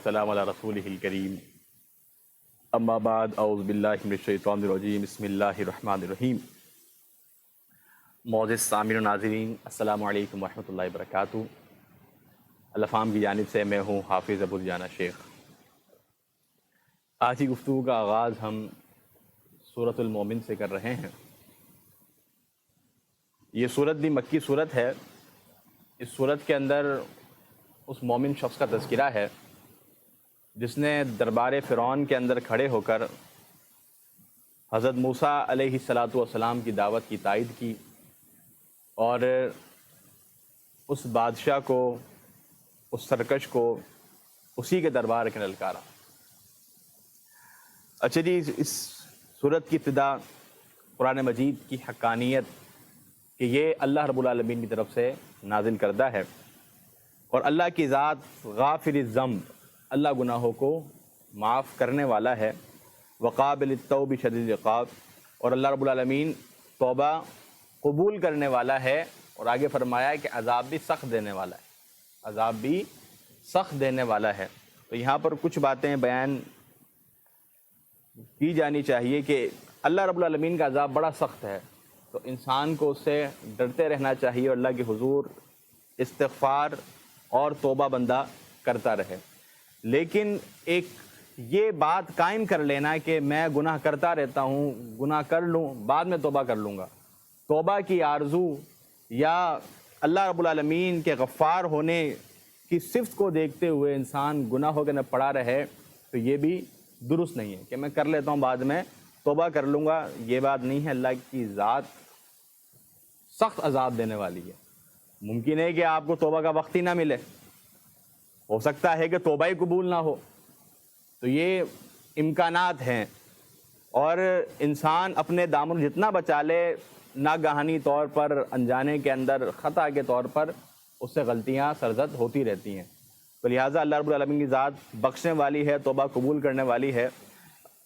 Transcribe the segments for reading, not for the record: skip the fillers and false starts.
والسلام علی رسولہ الکریم اما بعد اعوذ باللہ من الشیطان الرجیم بسم اللہ الرحمن الرحیم۔ معزز سامعین و ناظرین، السلام علیکم ورحمۃ اللہ وبرکاتہ۔ الفام کی جانب سے میں ہوں حافظ ابو الجانا شیخ۔ آج کی گفتگو کا آغاز ہم سورۃ المومن سے کر رہے ہیں۔ یہ سورت بھی مکی سورت ہے۔ اس سورت کے اندر اس مومن شخص کا تذکرہ ہے جس نے دربار فرعون کے اندر کھڑے ہو کر حضرت موسیٰ علیہ الصلاۃ والسلام کی دعوت کی تائید کی اور اس بادشاہ کو، اس سرکش کو اسی کے دربار کے للکارا۔ اچھا جی، اس سورت کی ابتدا قرآن مجید کی حقانیت کہ یہ اللہ رب العالمین کی طرف سے نازل کردہ ہے اور اللہ کی ذات غافر الذنب، اللہ گناہوں کو معاف کرنے والا ہے، وقابل التوب شدید العقاب، اور اللہ رب العالمین توبہ قبول کرنے والا ہے، اور آگے فرمایا ہے کہ عذاب بھی سخت دینے والا ہے، عذاب بھی سخت دینے والا ہے۔ تو یہاں پر کچھ باتیں بیان کی جانی چاہیے کہ اللہ رب العالمین کا عذاب بڑا سخت ہے، تو انسان کو اس سے ڈرتے رہنا چاہیے اور اللہ کے حضور استغفار اور توبہ بندہ کرتا رہے۔ لیکن ایک یہ بات قائم کر لینا کہ میں گناہ کرتا رہتا ہوں، گناہ کر لوں بعد میں توبہ کر لوں گا، توبہ کی آرزو یا اللہ رب العالمین کے غفار ہونے کی صفت کو دیکھتے ہوئے انسان گناہوں کے اندر پڑا رہے، تو یہ بھی درست نہیں ہے کہ میں کر لیتا ہوں بعد میں توبہ کر لوں گا۔ یہ بات نہیں ہے، اللہ کی ذات سخت عذاب دینے والی ہے۔ ممکن ہے کہ آپ کو توبہ کا وقت ہی نہ ملے، ہو سکتا ہے کہ توبہ ہی قبول نہ ہو، تو یہ امکانات ہیں، اور انسان اپنے دامن جتنا بچا لے، ناگہانی طور پر انجانے کے اندر خطا کے طور پر اس سے غلطیاں سرزد ہوتی رہتی ہیں۔ تو لہٰذا اللہ رب العالمین کی ذات بخشنے والی ہے، توبہ قبول کرنے والی ہے۔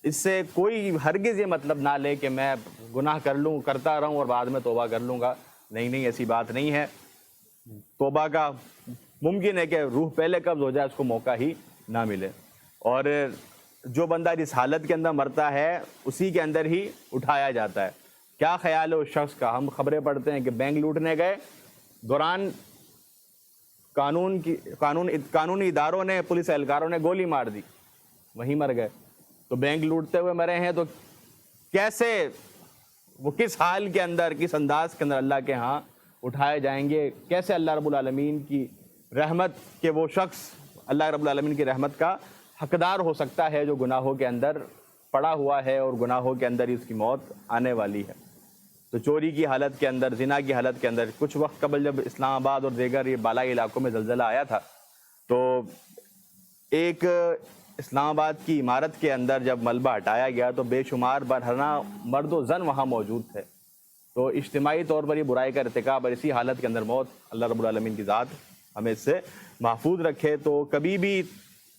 اس سے کوئی ہرگز یہ مطلب نہ لے کہ میں گناہ کرتا رہوں اور بعد میں توبہ کر لوں گا، نہیں، ایسی بات نہیں ہے۔ توبہ کا ممکن ہے کہ روح پہلے قبض ہو جائے، اس کو موقع ہی نہ ملے، اور جو بندہ جس حالت کے اندر مرتا ہے اسی کے اندر ہی اٹھایا جاتا ہے۔ کیا خیال ہے اس شخص کا؟ ہم خبریں پڑھتے ہیں کہ بینک لوٹنے گئے، دوران قانونی اداروں نے، پولیس اہلکاروں نے گولی مار دی، وہیں مر گئے۔ تو بینک لوٹتے ہوئے مرے ہیں، تو کیسے وہ کس حال کے اندر، کس انداز کے اندر اللہ کے ہاں اٹھائے جائیں گے؟ کیسے اللہ رب العالمین کی رحمت کے وہ شخص اللہ رب العالمین کی رحمت کا حقدار ہو سکتا ہے جو گناہوں کے اندر پڑا ہوا ہے اور گناہوں کے اندر ہی اس کی موت آنے والی ہے۔ تو چوری کی حالت کے اندر، زنا کی حالت کے اندر، کچھ وقت قبل جب اسلام آباد اور دیگر یہ بالائی علاقوں میں زلزلہ آیا تھا، تو ایک اسلام آباد کی عمارت کے اندر جب ملبہ ہٹایا گیا تو بے شمار برہنہ مرد و زن وہاں موجود تھے۔ تو اجتماعی طور پر یہ برائی کا ارتکاب اور اسی حالت کے اندر موت، اللہ رب العالمین کی ذات ہمیں اس سے محفوظ رکھے۔ تو کبھی بھی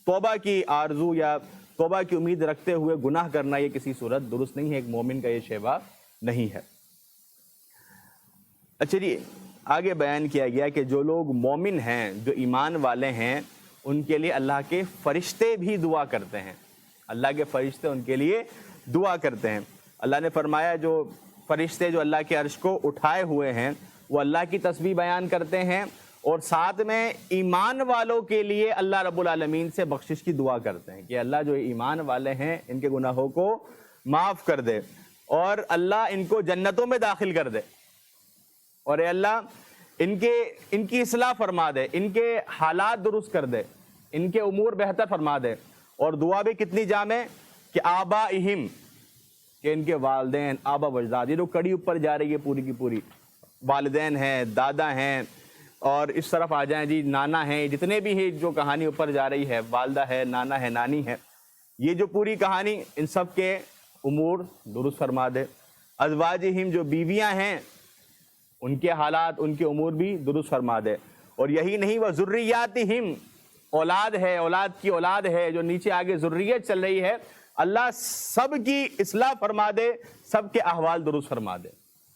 توبہ کی آرزو یا توبہ کی امید رکھتے ہوئے گناہ کرنا یہ کسی صورت درست نہیں ہے، ایک مومن کا یہ شیوا نہیں ہے۔ اچھا جی، آگے بیان کیا گیا کہ جو لوگ مومن ہیں، جو ایمان والے ہیں، ان کے لیے اللہ کے فرشتے بھی دعا کرتے ہیں، اللہ کے فرشتے ان کے لیے دعا کرتے ہیں۔ اللہ نے فرمایا جو فرشتے جو اللہ کے عرش کو اٹھائے ہوئے ہیں وہ اللہ کی تسبیح بیان کرتے ہیں، اور ساتھ میں ایمان والوں کے لیے اللہ رب العالمین سے بخشش کی دعا کرتے ہیں کہ اللہ جو ایمان والے ہیں ان کے گناہوں کو معاف کر دے، اور اللہ ان کو جنتوں میں داخل کر دے، اور اے اللہ ان کی اصلاح فرما دے، ان کے حالات درست کر دے، ان کے امور بہتر فرما دے۔ اور دعا بھی کتنی جامع کہ آبائہم، کہ ان کے والدین، آبا و اجداد، یہ جو کڑی اوپر جا رہی ہے پوری کی پوری، والدین ہیں، دادا ہیں، اور اس طرف آ جائیں جی نانا ہیں، جتنے بھی ہیں جو کہانی اوپر جا رہی ہے، والدہ ہے، نانا ہے، نانی ہے، یہ جو پوری کہانی، ان سب کے امور درست فرما دے۔ ازواجہم، جو بیویاں ہیں، ان کے حالات، ان کے امور بھی درست فرما دے۔ اور یہی نہیں، وہ ذریاتہم، اولاد ہے، اولاد کی اولاد ہے، جو نیچے آگے ذریت چل رہی ہے، اللہ سب کی اصلاح فرما دے، سب کے احوال درست فرما دے۔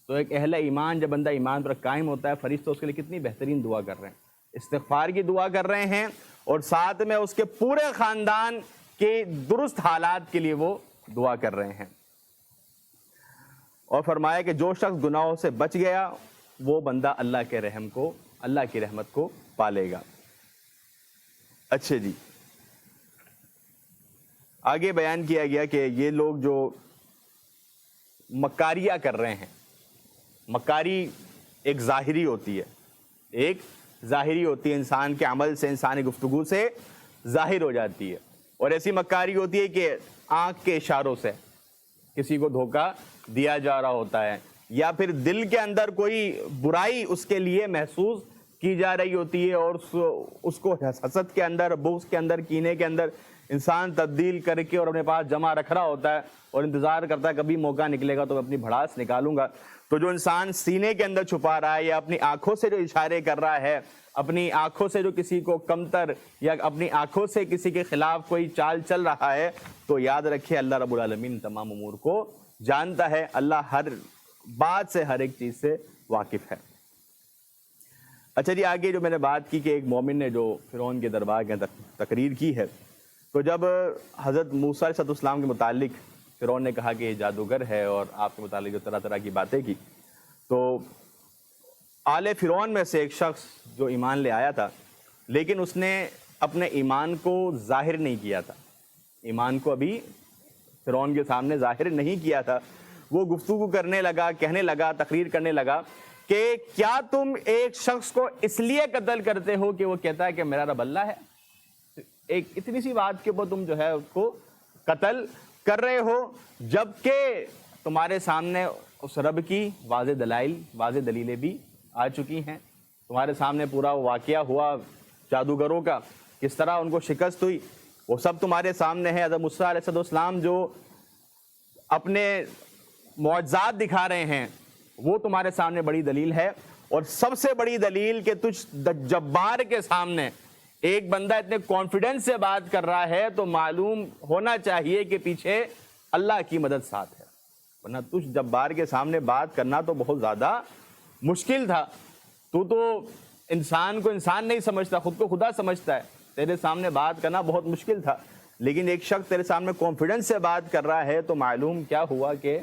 تو ایک اہل ایمان، جب بندہ ایمان پر قائم ہوتا ہے، فرشتے اس کے لیے کتنی بہترین دعا کر رہے ہیں، استغفار کی دعا کر رہے ہیں، اور ساتھ میں اس کے پورے خاندان کے درست حالات کے لیے وہ دعا کر رہے ہیں۔ اور فرمایا کہ جو شخص گناہوں سے بچ گیا وہ بندہ اللہ کے رحم کو، اللہ کی رحمت کو پالے گا۔ اچھا جی، آگے بیان کیا گیا کہ یہ لوگ جو مکاریاں کر رہے ہیں، مکاری ایک ظاہری ہوتی ہے، ایک ظاہری ہوتی ہے، انسان کے عمل سے، انسانی گفتگو سے ظاہر ہو جاتی ہے، اور ایسی مکاری ہوتی ہے کہ آنکھ کے اشاروں سے کسی کو دھوکہ دیا جا رہا ہوتا ہے، یا پھر دل کے اندر کوئی برائی اس کے لیے محسوس کی جا رہی ہوتی ہے، اور اس کو حسد کے اندر، بغض کے اندر، کینے کے اندر انسان تبدیل کر کے اور اپنے پاس جمع رکھ رہا ہوتا ہے، اور انتظار کرتا ہے کبھی موقع نکلے گا تو میں اپنی بھڑاس نکالوں گا۔ تو جو انسان سینے کے اندر چھپا رہا ہے، یا اپنی آنکھوں سے جو اشارے کر رہا ہے، اپنی آنکھوں سے جو کسی کو کمتر، یا اپنی آنکھوں سے کسی کے خلاف کوئی چال چل رہا ہے، تو یاد رکھے اللہ رب العالمین تمام امور کو جانتا ہے، اللہ ہر بات سے، ہر ایک چیز سے واقف ہے۔ اچھا جی، آگے جو میں نے بات کی کہ ایک مومن نے جو فرعون کے دربار کے اندر تقریر کی ہے، تو جب حضرت موسیٰ علیہ السلام کے متعلق فرعون نے کہا کہ یہ جادوگر ہے، اور آپ کے متعلق جو طرح طرح کی باتیں کی، تو آل فرعون میں سے ایک شخص جو ایمان لے آیا تھا، لیکن اس نے اپنے ایمان کو ظاہر نہیں کیا تھا، ایمان کو ابھی فرعون کے سامنے ظاہر نہیں کیا تھا، وہ گفتگو کرنے لگا، کہنے لگا، تقریر کرنے لگا کہ کیا تم ایک شخص کو اس لیے قتل کرتے ہو کہ وہ کہتا ہے کہ میرا رب اللہ ہے؟ ایک اتنی سی بات کے اوپر تم جو ہے اس کو قتل کر رہے ہو، جبکہ تمہارے سامنے اس رب کی واضح دلائل، واضح دلیلیں بھی آ چکی ہیں، تمہارے سامنے پورا واقعہ ہوا جادوگروں کا، کس طرح ان کو شکست ہوئی، وہ سب تمہارے سامنے ہے۔ حضرت موسیٰ علیہ السلام جو اپنے معجزات دکھا رہے ہیں وہ تمہارے سامنے بڑی دلیل ہے، اور سب سے بڑی دلیل کہ تجھ جبار کے سامنے ایک بندہ اتنے کانفیڈنس سے بات کر رہا ہے، تو معلوم ہونا چاہیے کہ پیچھے اللہ کی مدد ساتھ ہے، ورنہ تجھ جبار کے سامنے بات کرنا تو بہت زیادہ مشکل تھا۔ تو انسان کو انسان نہیں سمجھتا، خود کو خدا سمجھتا ہے، تیرے سامنے بات کرنا بہت مشکل تھا، لیکن ایک شخص تیرے سامنے کانفیڈنس سے بات کر رہا ہے تو معلوم کیا ہوا کہ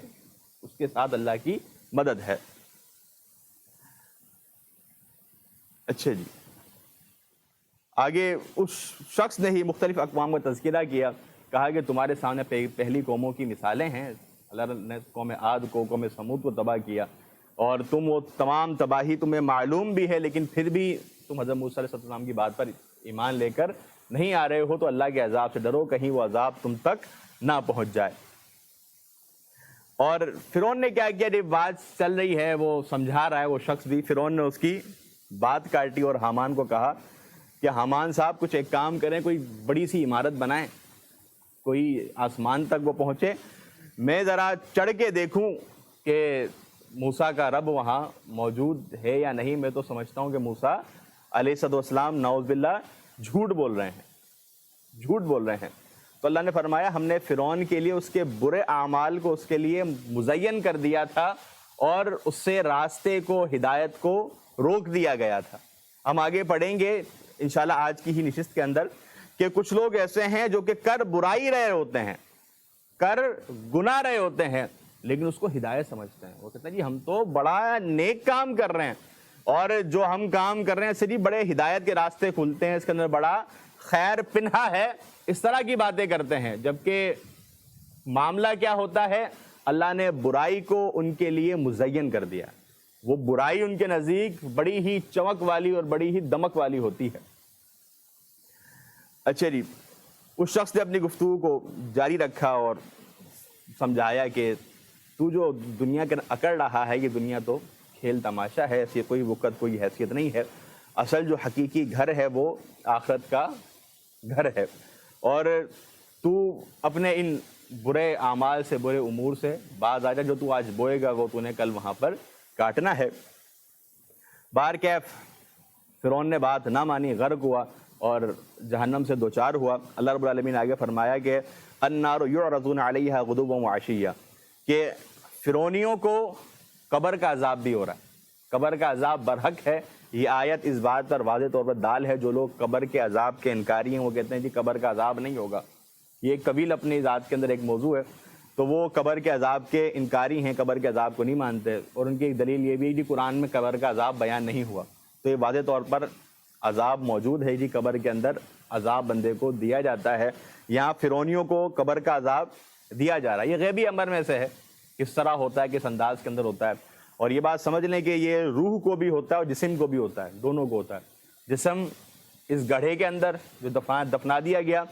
اس کے ساتھ اللہ کی مدد ہے۔ اچھا جی، آگے اس شخص نے ہی مختلف اقوام کا تذکرہ کیا، کہا کہ تمہارے سامنے پہلی قوموں کی مثالیں ہیں، اللہ نے قوم عاد کو، قوم سمود کو تباہ کیا، اور تم وہ تمام تباہی تمہیں معلوم بھی ہے، لیکن پھر بھی تم حضرت موسیٰ علیہ السلام کی بات پر ایمان لے کر نہیں آ رہے ہو، تو اللہ کے عذاب سے ڈرو، کہیں وہ عذاب تم تک نہ پہنچ جائے۔ اور فرعون نے کیا کیا، جب بات چل رہی ہے، وہ سمجھا رہا ہے وہ شخص بھی، فرعون نے اس کی بات کاٹی اور حامان کو کہا کہ حامان صاحب کچھ ایک کام کریں، کوئی بڑی سی عمارت بنائیں، کوئی آسمان تک وہ پہنچے، میں ذرا چڑھ کے دیکھوں کہ موسیٰ کا رب وہاں موجود ہے یا نہیں۔ میں تو سمجھتا ہوں کہ موسیٰ علیہ السلام نعوذ باللہ جھوٹ بول رہے ہیں، جھوٹ بول رہے ہیں۔ تو اللہ نے فرمایا ہم نے فرعون کے لیے اس کے برے اعمال کو اس کے لیے مزین کر دیا تھا، اور اس سے راستے کو، ہدایت کو روک دیا گیا تھا۔ ہم آگے پڑھیں گے انشاءاللہ آج کی ہی نشست کے اندر کہ کچھ لوگ ایسے ہیں جو کہ کر برائی رہے ہوتے ہیں، کر گناہ رہے ہوتے ہیں، لیکن اس کو ہدایت سمجھتے ہیں۔ وہ کہتے ہیں جی ہم تو بڑا نیک کام کر رہے ہیں، اور جو ہم کام کر رہے ہیں صرف بڑے ہدایت کے راستے کھلتے ہیں، اس کے اندر بڑا خیر پنہا ہے، اس طرح کی باتیں کرتے ہیں، جبکہ معاملہ کیا ہوتا ہے، اللہ نے برائی کو ان کے لیے مزین کر دیا، وہ برائی ان کے نزدیک بڑی ہی چمک والی اور بڑی ہی دمک والی ہوتی ہے۔ اچھا جی، اس شخص نے اپنی گفتگو کو جاری رکھا اور سمجھایا کہ تو جو دنیا کے اکڑ رہا ہے، یہ دنیا تو کھیل تماشا ہے، ایسی کوئی وقت، کوئی حیثیت نہیں ہے، اصل جو حقیقی گھر ہے وہ آخرت کا گھر ہے، اور تو اپنے ان برے اعمال سے، برے امور سے باز آ جا، جو تو آج بوئے گا وہ تو نے کل وہاں پر کاٹنا ہے۔ بار کیف فرعون نے بات نہ مانی، غرق ہوا اور جہنم سے دوچار ہوا۔ اللہ رب العالمین آگے فرمایا کہ النار یعرضون علیہا غدوا وعشیا، کہ فرعونیوں کو قبر کا عذاب بھی ہو رہا ہے، قبر کا عذاب برحق ہے، یہ آیت اس بات پر واضح طور پر دال ہے، جو لوگ قبر کے عذاب کے انکاری ہیں وہ کہتے ہیں جی قبر کا عذاب نہیں ہوگا، یہ ایک طویل اپنی ذات کے اندر ایک موضوع ہے، تو وہ قبر کے عذاب کے انکاری ہیں، قبر کے عذاب کو نہیں مانتے، اور ان کی ایک دلیل یہ بھی ہے جی قرآن میں قبر کا عذاب بیان نہیں ہوا، تو یہ واضح طور پر عذاب موجود ہے جی، قبر کے اندر عذاب بندے کو دیا جاتا ہے۔ یہاں فرعونیوں کو قبر کا عذاب دیا جا رہا ہے، یہ غیبی امر میں سے ہے، کس طرح ہوتا ہے، کس انداز کے اندر ہوتا ہے، اور یہ بات سمجھ لیں کہ یہ روح کو بھی ہوتا ہے اور جسم کو بھی ہوتا ہے، دونوں کو ہوتا ہے۔ جسم اس گڑھے کے اندر جو دفنا دیا گیا،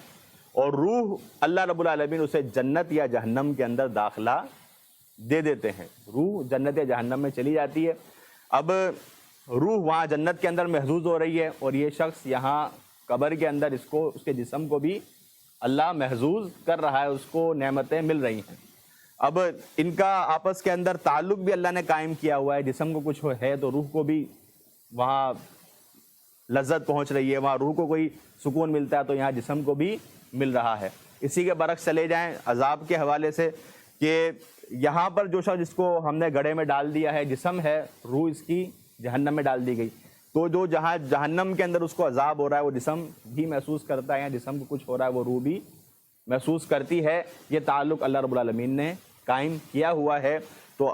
اور روح اللہ رب العالمین اسے جنت یا جہنم کے اندر داخلہ دے دیتے ہیں، روح جنت یا جہنم میں چلی جاتی ہے۔ اب روح وہاں جنت کے اندر محفوظ ہو رہی ہے، اور یہ شخص یہاں قبر کے اندر اس کے جسم کو بھی اللہ محفوظ کر رہا ہے، اس کو نعمتیں مل رہی ہیں۔ اب ان کا آپس کے اندر تعلق بھی اللہ نے قائم کیا ہوا ہے، جسم کو کچھ ہے تو روح کو بھی وہاں لذت پہنچ رہی ہے، وہاں روح کو کوئی سکون ملتا ہے تو یہاں جسم کو بھی مل رہا ہے۔ اسی کے برعکس چلے جائیں عذاب کے حوالے سے کہ یہاں پر جو شخص جس کو ہم نے گڑھے میں ڈال دیا ہے، جسم ہے، روح اس کی جہنم میں ڈال دی گئی، تو جو جہاں جہنم کے اندر اس کو عذاب ہو رہا ہے وہ جسم بھی محسوس کرتا ہے، یا جسم کو کچھ ہو رہا ہے وہ روح بھی محسوس کرتی ہے۔ یہ تعلق اللہ رب العالمین نے قائم کیا ہوا ہے۔ تو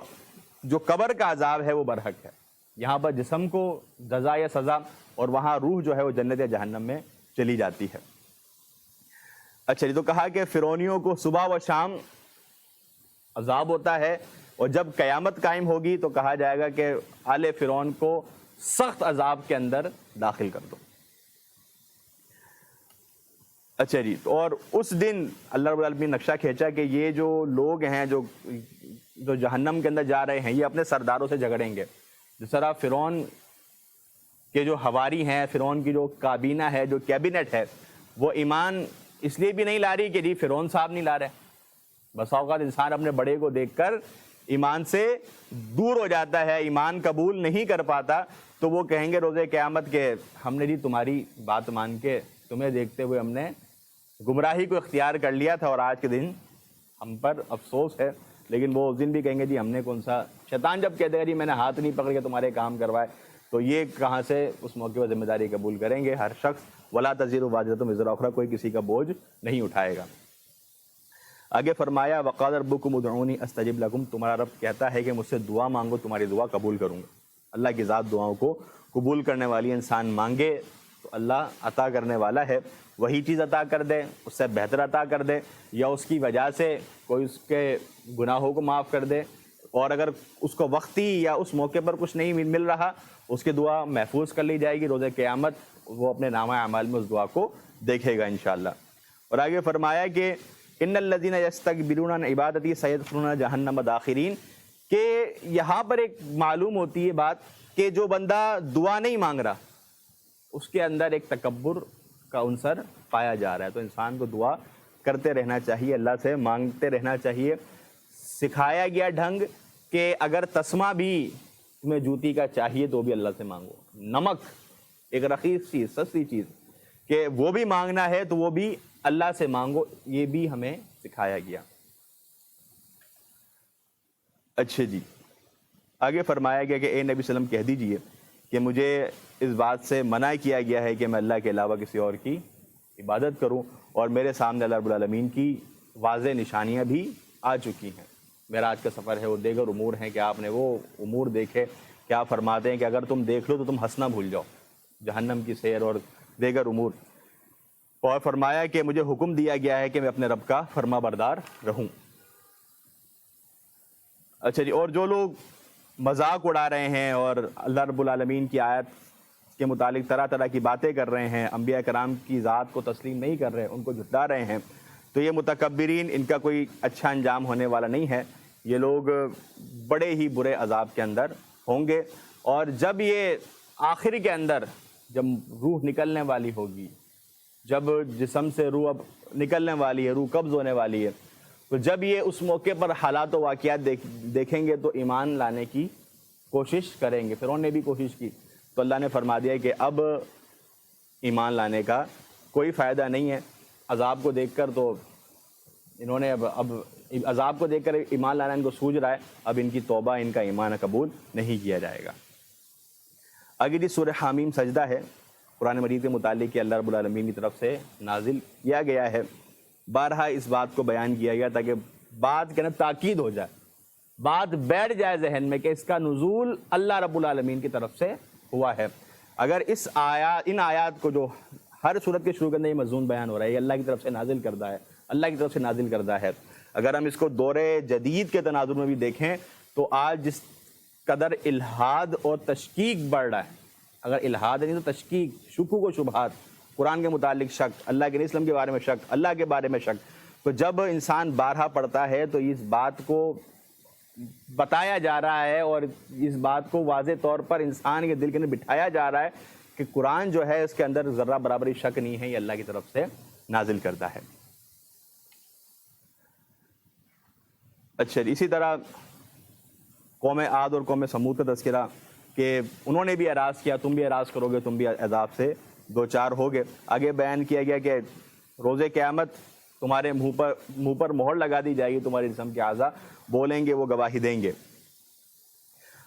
جو قبر کا عذاب ہے وہ برحق ہے، یہاں پر جسم کو جزا یا سزا، اور وہاں روح جو ہے وہ جنت یا جہنم میں چلی جاتی ہے۔ اچھا جی، تو کہا کہ فرعونیوں کو صبح و شام عذاب ہوتا ہے، اور جب قیامت قائم ہوگی تو کہا جائے گا کہ آل فرعون کو سخت عذاب کے اندر داخل کر دو۔ اچھا جی، تو اور اس دن اللہ رب العالمین نے نقشہ کھینچا کہ یہ جو لوگ ہیں جو جہنم کے اندر جا رہے ہیں، یہ اپنے سرداروں سے جھگڑیں گے۔ جس طرح فرعون کے جو حواری ہیں، فرعون کی جو کابینہ ہے، جو کیبنٹ ہے، وہ ایمان اس لیے بھی نہیں لا رہی کہ جی فرعون صاحب نہیں لا رہے، بس اوقات انسان اپنے بڑے کو دیکھ کر ایمان سے دور ہو جاتا ہے، ایمان قبول نہیں کر پاتا، تو وہ کہیں گے روز قیامت کے ہم نے جی تمہاری بات مان کے تمہیں دیکھتے ہوئے ہم نے گمراہی کو اختیار کر لیا تھا، اور آج کے دن ہم پر افسوس ہے۔ لیکن وہ اس دن بھی کہیں گے جی ہم نے کون سا، شیطان جب کہتے گا جی میں نے ہاتھ نہیں پکڑ کے تمہارے کام کروائے، تو یہ کہاں سے اس موقع پر ذمہ داری قبول کریں گے ہر شخص؟ ولا تزر وازرۃ وزر اخری، کوئی کسی کا بوجھ نہیں اٹھائے گا۔ آگے فرمایا وقال ربکم ادعونی استجب لکم، تمہارا رب کہتا ہے کہ مجھ سے دعا مانگو تمہاری دعا قبول کروں گا۔ اللہ کی ذات دعاؤں کو قبول کرنے والی، انسان مانگے تو اللہ عطا کرنے والا ہے، وہی چیز عطا کر دے، اس سے بہتر عطا کر دے، یا اس کی وجہ سے کوئی اس کے گناہوں کو معاف کر دے، اور اگر اس کو وقتی یا اس موقع پر کچھ نہیں مل رہا، اس کی دعا محفوظ کر لی جائے گی، روز قیامت وہ اپنے نامہ اعمال میں اس دعا کو دیکھے گا انشاءاللہ۔ اور آگے فرمایا کہ ان الذین یستکبرون عن عبادتی سیدخلون جہنم داخرین، کہ یہاں پر ایک معلوم ہوتی ہے بات کہ جو بندہ دعا نہیں مانگ رہا اس کے اندر ایک تکبر کا عنصر پایا جا رہا ہے، تو انسان کو دعا کرتے رہنا چاہیے، اللہ سے مانگتے رہنا چاہیے۔ سکھایا گیا ڈھنگ کہ اگر تسمہ بھی تمہیں جوتی کا چاہیے تو بھی اللہ سے مانگو، نمک ایک رخیص چیز، سستی چیز، کہ وہ بھی مانگنا ہے تو وہ بھی اللہ سے مانگو، یہ بھی ہمیں سکھایا گیا۔ اچھا جی، آگے فرمایا گیا کہ اے نبی صلی اللہ علیہ وسلم کہہ دیجئے کہ مجھے اس بات سے منع کیا گیا ہے کہ میں اللہ کے علاوہ کسی اور کی عبادت کروں، اور میرے سامنے اللہ رب العالمین کی واضح نشانیاں بھی آ چکی ہیں۔ معراج کا سفر ہے، وہ دیگر امور ہیں کہ آپ نے وہ امور دیکھے، کیا فرماتے ہیں کہ اگر تم دیکھ لو تو تم ہنسنا بھول جاؤ، جہنم کی سیر اور دیگر امور۔ اور فرمایا کہ مجھے حکم دیا گیا ہے کہ میں اپنے رب کا فرما بردار رہوں۔ اچھا جی، اور جو لوگ مذاق اڑا رہے ہیں اور اللہ رب العالمین کی آیت کے متعلق طرح طرح کی باتیں کر رہے ہیں، انبیاء کرام کی ذات کو تسلیم نہیں کر رہے، ان کو جھٹلا رہے ہیں، تو یہ متکبرین، ان کا کوئی اچھا انجام ہونے والا نہیں ہے، یہ لوگ بڑے ہی برے عذاب کے اندر ہوں گے۔ اور جب یہ آخر کے اندر جب روح نکلنے والی ہوگی، جب جسم سے روح اب نکلنے والی ہے، روح قبض ہونے والی ہے، تو جب یہ اس موقع پر حالات و واقعات دیکھیں گے تو ایمان لانے کی کوشش کریں گے۔ فرعون نے بھی کوشش کی، تو اللہ نے فرما دیا کہ اب ایمان لانے کا کوئی فائدہ نہیں ہے۔ عذاب کو دیکھ کر تو انہوں نے اب عذاب کو دیکھ کر ایمان لانا ان کو سوج رہا ہے، اب ان کی توبہ، ان کا ایمان قبول نہیں کیا جائے گا۔ آگے جی سورہ حامیم سجدہ ہے، قرآن مجید کے متعلق کہ اللہ رب العالمین کی طرف سے نازل کیا گیا ہے۔ بارہا اس بات کو بیان کیا گیا تاکہ بات کے نا تاکید ہو جائے، بات بیٹھ جائے ذہن میں کہ اس کا نزول اللہ رب العالمین کی طرف سے ہوا ہے۔ اگر ان آیات کو جو ہر صورت کے شروع کے اندر یہ مضمون بیان ہو رہا ہے، یہ اللہ کی طرف سے نازل کردہ ہے، اللہ کی طرف سے نازل کردہ ہے۔ اگر ہم اس کو دور جدید کے تناظر میں بھی دیکھیں تو آج جس قدر الحاد اور تشکیک بڑھ رہا ہے، اگر الحاد نہیں تو تشکیک، شکوک و شبہات، قرآن کے متعلق شک، اللہ کے اسلام کے بارے میں شک، اللہ کے بارے میں شک، تو جب انسان بارہا پڑھتا ہے تو اس بات کو بتایا جا رہا ہے اور اس بات کو واضح طور پر انسان کے دل کے اندر بٹھایا جا رہا ہے کہ قرآن جو ہے اس کے اندر ذرہ برابری شک نہیں ہے، یہ اللہ کی طرف سے نازل کرتا ہے۔ اچھا، اسی طرح قوم عاد اور قوم سمود کا تذکرہ کہ انہوں نے بھی اعراض کیا، تم بھی اعراض کرو گے، تم بھی عذاب سے دوچار ہوگے۔ آگے بیان کیا گیا کہ روز قیامت تمہارے منہ پر مہر لگا دی جائے گی، تمہارے جسم کے اعضاء بولیں گے، وہ گواہی دیں گے۔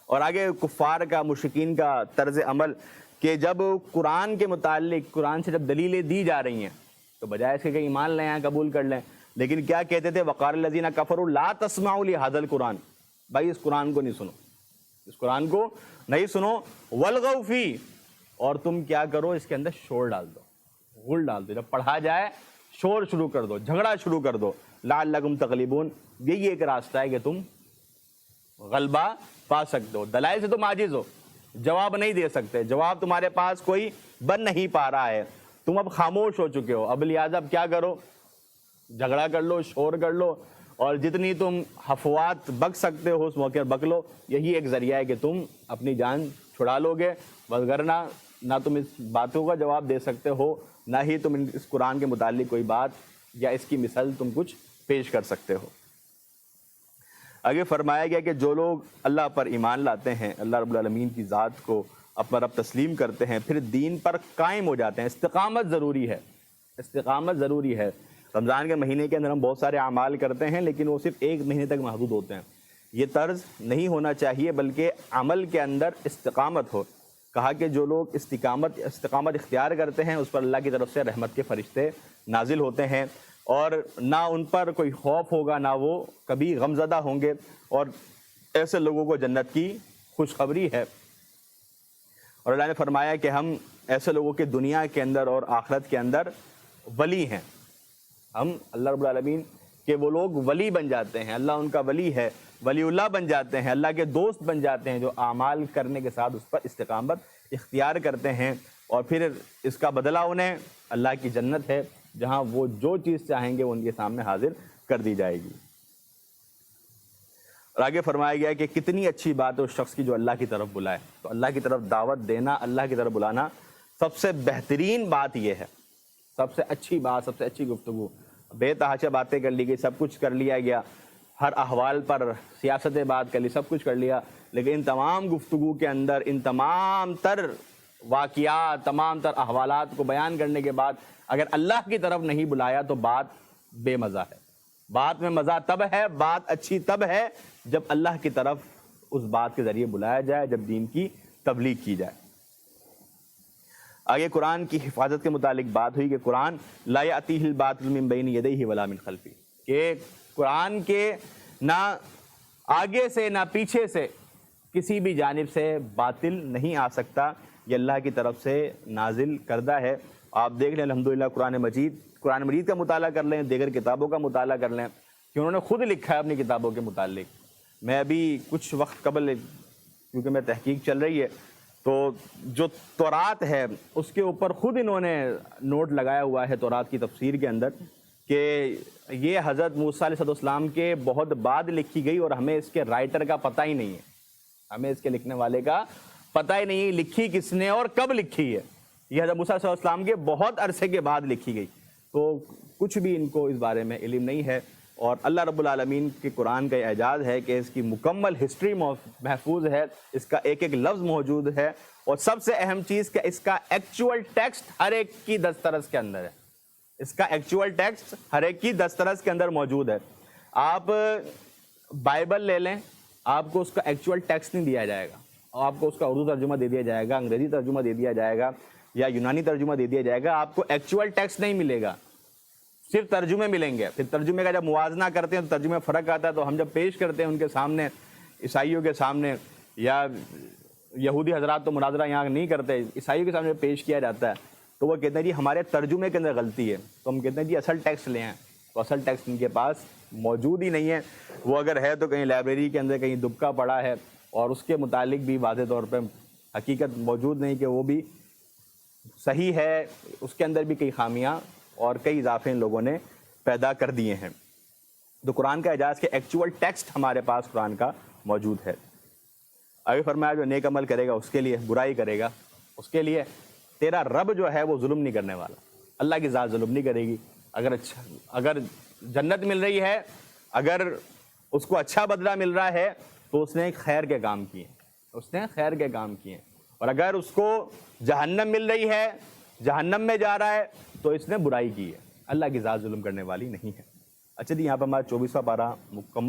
اور آگے کفار کا، مشرکین کا طرز عمل کہ جب قرآن کے متعلق، قرآن سے جب دلیلیں دی جا رہی ہیں تو بجائے اس کے کہ ایمان لیں، قبول کر لیں، لیکن کیا کہتے تھے؟ وقال الذین کفروا لا تسمعوا لہذا القرآن، بھائی اس قرآن کو نہیں سنو، اس قرآن کو نہیں سنو، والغوا فیہ، اور تم کیا کرو اس کے اندر شور ڈال دو، غل ڈال دو، جب پڑھا جائے شور شروع کر دو، جھگڑا شروع کر دو، لعلکم تغلبون، یہی ایک راستہ ہے کہ تم غلبہ پا سکتے ہو۔ دلائل سے تم عاجز ہو، جواب نہیں دے سکتے، جواب تمہارے پاس کوئی بن نہیں پا رہا ہے، تم اب خاموش ہو چکے ہو، اب لہٰذا اب کیا کرو؟ جھگڑا کر لو، شور کر لو، اور جتنی تم حفوات بک سکتے ہو اس موقع پر بک لو، یہی ایک ذریعہ ہے کہ تم اپنی جان چھڑا لو گے، وگرنہ نہ تم اس باتوں کا جواب دے سکتے ہو، نہ ہی تم اس قرآن کے متعلق کوئی بات یا اس کی مثال تم کچھ پیش کر سکتے ہو۔ آگے فرمایا گیا کہ جو لوگ اللہ پر ایمان لاتے ہیں، اللہ رب العالمین کی ذات کو اپنا رب تسلیم کرتے ہیں، پھر دین پر قائم ہو جاتے ہیں، استقامت ضروری ہے، استقامت ضروری ہے۔ رمضان کے مہینے کے اندر ہم بہت سارے اعمال کرتے ہیں لیکن وہ صرف ایک مہینے تک محدود ہوتے ہیں، یہ طرز نہیں ہونا چاہیے، بلکہ عمل کے اندر استقامت ہو۔ کہا کہ جو لوگ استقامت اختیار کرتے ہیں اس پر اللہ کی طرف سے رحمت کے فرشتے نازل ہوتے ہیں، اور نہ ان پر کوئی خوف ہوگا، نہ وہ کبھی غمزدہ ہوں گے، اور ایسے لوگوں کو جنت کی خوشخبری ہے۔ اور اللہ نے فرمایا کہ ہم ایسے لوگوں کے دنیا کے اندر اور آخرت کے اندر ولی ہیں، ہم اللہ رب العالمین کہ وہ لوگ ولی بن جاتے ہیں، اللہ ان کا ولی ہے، ولی اللہ بن جاتے ہیں، اللہ کے دوست بن جاتے ہیں، جو اعمال کرنے کے ساتھ اس پر استقامت اختیار کرتے ہیں، اور پھر اس کا بدلہ انہیں اللہ کی جنت ہے، جہاں وہ جو چیز چاہیں گے وہ ان کے سامنے حاضر کر دی جائے گی۔ اور آگے فرمایا گیا کہ کتنی اچھی بات ہے اس شخص کی جو اللہ کی طرف بلائے، تو اللہ کی طرف دعوت دینا، اللہ کی طرف بلانا سب سے بہترین بات یہ ہے، سب سے اچھی بات، سب سے اچھی گفتگو۔ بے تحاشا باتیں کر لی گئی، سب کچھ کر لیا گیا، ہر احوال پر سیاستیں بات کر لی، سب کچھ کر لیا، لیکن ان تمام گفتگو کے اندر ان تمام تر واقعات، تمام تر احوالات کو بیان کرنے کے بعد اگر اللہ کی طرف نہیں بلایا تو بات بے مزہ ہے۔ بات میں مزہ تب ہے، بات اچھی تب ہے جب اللہ کی طرف اس بات کے ذریعے بلایا جائے، جب دین کی تبلیغ کی جائے۔ آگے قرآن کی حفاظت کے متعلق بات ہوئی کہ قرآن لا یأتیہ الباطل من بین یدیہ ولا من خلفہ، کہ قرآن کے نہ آگے سے نہ پیچھے سے کسی بھی جانب سے باطل نہیں آ سکتا، یہ اللہ کی طرف سے نازل کردہ ہے۔ آپ دیکھ لیں الحمدللہ قرآن مجید کا مطالعہ کر لیں، دیگر کتابوں کا مطالعہ کر لیں کہ انہوں نے خود لکھا ہے اپنی کتابوں کے متعلق۔ میں ابھی کچھ وقت قبل، کیونکہ میں تحقیق چل رہی ہے، تو جو تورات ہے اس کے اوپر خود انہوں نے نوٹ لگایا ہوا ہے تورات کی تفسیر کے اندر کہ یہ حضرت موسیٰ علیہ السلام کے بہت بعد لکھی گئی اور ہمیں اس کے رائٹر کا پتہ ہی نہیں ہے، ہمیں اس کے لکھنے والے کا پتہ ہی نہیں ہے لکھی کس نے اور کب لکھی ہے، یہ حضرت موسیٰ علیہ السلام کے بہت عرصے کے بعد لکھی گئی، تو کچھ بھی ان کو اس بارے میں علم نہیں ہے۔ اور اللہ رب العالمین کے قرآن کا اعجاز ہے کہ اس کی مکمل ہسٹری محفوظ ہے، اس کا ایک ایک لفظ موجود ہے، اور سب سے اہم چیز کہ اس کا ایکچول ٹیکسٹ ہر ایک کی دسترس کے اندر ہے، اس کا ایکچول ٹیکسٹ ہر ایک کی دسترس کے اندر موجود ہے۔ آپ بائبل لے لیں، آپ کو اس کا ایکچول ٹیکسٹ نہیں دیا جائے گا، آپ کو اس کا اردو ترجمہ دے دیا جائے گا, انگریزی ترجمہ دے دیا جائے گا یا یونانی ترجمہ دے دیا جائے گا, آپ کو ایکچوئل ٹیکسٹ نہیں ملے گا, صرف ترجمے ملیں گے. پھر ترجمے کا جب موازنہ کرتے ہیں تو ترجمے میں فرق آتا ہے, تو ہم جب پیش کرتے ہیں ان کے سامنے, عیسائیوں کے سامنے, یا یہودی حضرات تو مناظرہ یہاں نہیں کرتے, عیسائیوں کے سامنے پیش کیا جاتا ہے, تو وہ کہتے ہیں جی ہمارے ترجمے کے اندر غلطی ہے. تو ہم کہتے ہیں جی اصل ٹیکسٹ لے آئیں, تو اصل ٹیکسٹ ان کے پاس موجود ہی نہیں ہے. وہ اگر ہے تو کہیں لائبریری کے اندر کہیں دبکا پڑا ہے, اور اس کے متعلق بھی واضح طور پہ حقیقت موجود نہیں کہ وہ بھی صحیح ہے, اس کے اندر بھی کئی خامیاں اور کئی اضافے ان لوگوں نے پیدا کر دیے ہیں. تو قرآن کا اعجاز کہ ایکچوئل ٹیکسٹ ہمارے پاس قرآن کا موجود ہے. آگے فرمایا جو نیک عمل کرے گا اس کے لیے, برائی کرے گا اس کے لیے, تیرا رب جو ہے وہ ظلم نہیں کرنے والا, اللہ کی ذات ظلم نہیں کرے گی. اگر جنت مل رہی ہے, اگر اس کو اچھا بدلہ مل رہا ہے, تو اس نے خیر کے کام کیے, اس نے خیر کے کام کیے. اور اگر اس کو جہنم مل رہی ہے, جہنم میں جا رہا ہے, تو اس نے برائی کی ہے. اللہ کی ذات ظلم کرنے والی نہیں ہے. اچھا جی, یہاں پہ ہمارا 24واں پارہ مکمل.